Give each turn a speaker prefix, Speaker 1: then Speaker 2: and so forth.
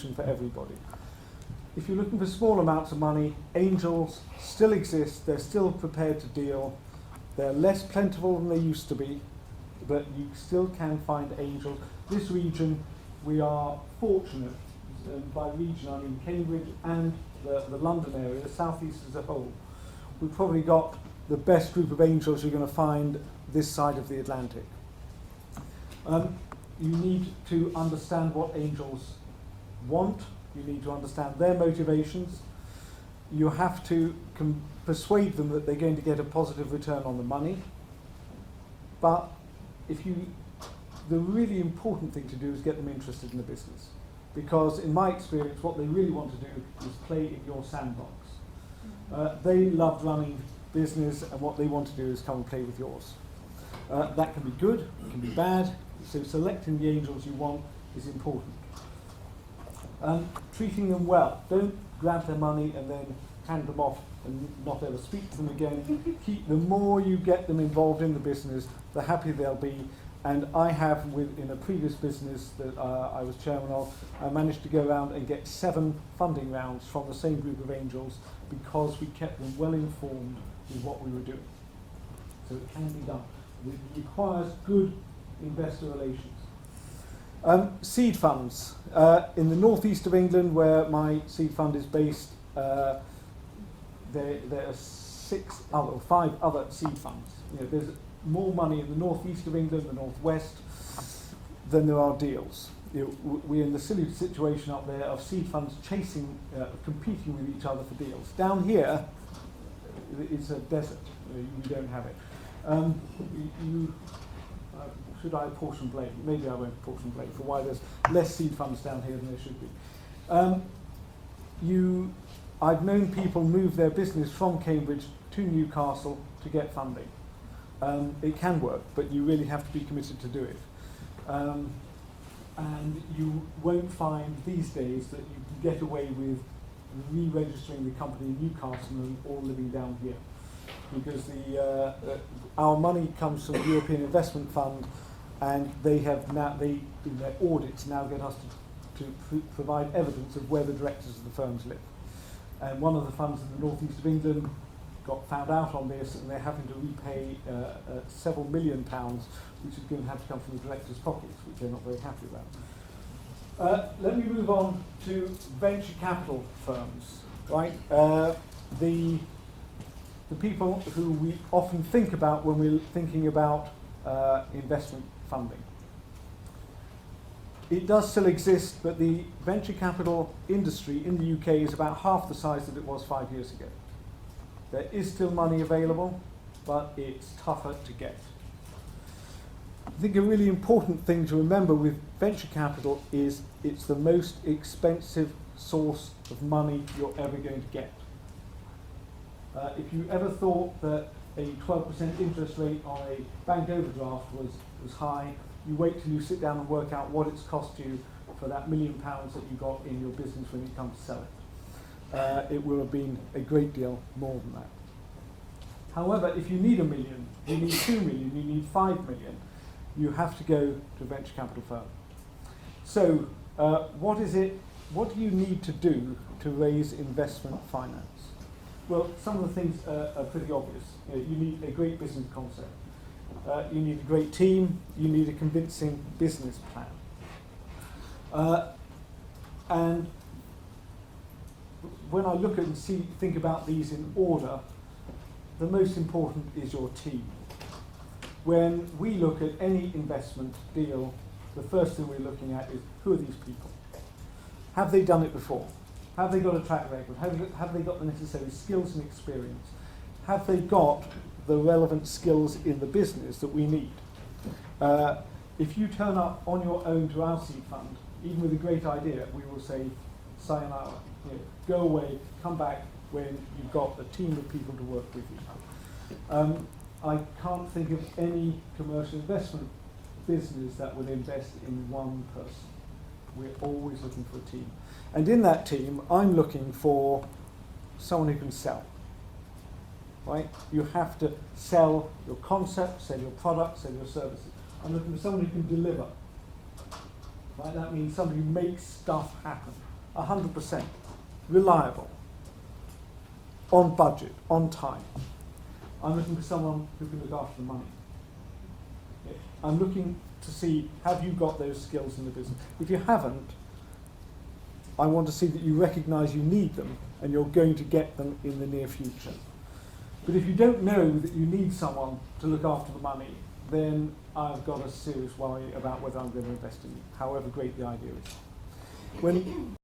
Speaker 1: solution for everybody. If you're looking for small amounts of money, angels still exist, they're still prepared to deal. They're less plentiful than they used to be, but you still can find angels. This region, we are fortunate, and by region I mean Cambridge and the London area, the southeast as a whole. We've probably got the best group of angels you're going to find this side of the Atlantic. You need to understand what angels want. You need to understand their motivations. You have to persuade them that they're going to get a positive return on the money. But the really important thing to do is get them interested in the business. Because in my experience, what they really want to do is play in your sandbox. They love running business, and what they want to do is come and play with yours. That can be good, it can be bad, so selecting the angels you want is important. Treating them well. Don't grab their money and then hand them off and not ever speak to them again. The more you get them involved in the business, the happier they'll be. And I have, in a previous business that I was chairman of, I managed to go around and get 7 funding rounds from the same group of angels because we kept them well informed with what we were doing. So it can be done. It requires good investor relations. Seed funds. In the northeast of England, where my seed fund is based, there are 5 other seed funds. There's more money in the northeast of England, the northwest, than there are deals. We're in the silly situation up there of seed funds competing with each other for deals. Down here, it's a desert. You don't have it. Should I apportion blame? Maybe I won't apportion blame for why there's less seed funds down here than there should be. I've known people move their business from Cambridge to Newcastle to get funding. It can work, but you really have to be committed to do it. And you won't find these days that you can get away with re-registering the company in Newcastle and all living down here. Because our money comes from the European Investment Fund, and they in their audits now get us to provide evidence of where the directors of the firms live. And one of the funds in the northeast of England got found out on this, and they're having to repay several £million, which is going to have to come from the directors' pockets, which they're not very happy about. Let me move on to venture capital firms. Right, the people who we often think about when we're thinking about investment funding. It does still exist, but the venture capital industry in the UK is about half the size that it was 5 years ago. There is still money available, but it's tougher to get. I think a really important thing to remember with venture capital is it's the most expensive source of money you're ever going to get. If you ever thought that a 12% interest rate on a bank overdraft was high, you wait till you sit down and work out what it's cost you for that £1 million that you got in your business when you come to sell it. It will have been a great deal more than that. However, if you need £1 million, you need 2 million, you need 5 million, you have to go to a venture capital firm. So, what do you need to do to raise investment finance? Well, some of the things are pretty obvious. You need a great business concept. You need a great team. You need a convincing business plan. And when I look at and think about these in order, the most important is your team. When we look at any investment deal, the first thing we're looking at is, who are these people? Have they done it before? Have they got a track record? Have they got the necessary skills and experience? Have they got the relevant skills in the business that we need? If you turn up on your own to our seed fund, even with a great idea, we will say, sayonara, go away, come back when you've got a team of people to work with you. I can't think of any commercial investment business that would invest in one person. We're always looking for a team. And in that team, I'm looking for someone who can sell. Right? You have to sell your concept, sell your product, sell your services. I'm looking for someone who can deliver. Right? That means somebody who makes stuff happen. 100%, reliable, on budget, on time. I'm looking for someone who can look after the money. I'm looking to see, have you got those skills in the business? If you haven't, I want to see that you recognise you need them and you're going to get them in the near future. But if you don't know that you need someone to look after the money, then I've got a serious worry about whether I'm going to invest in you, however great the idea is. When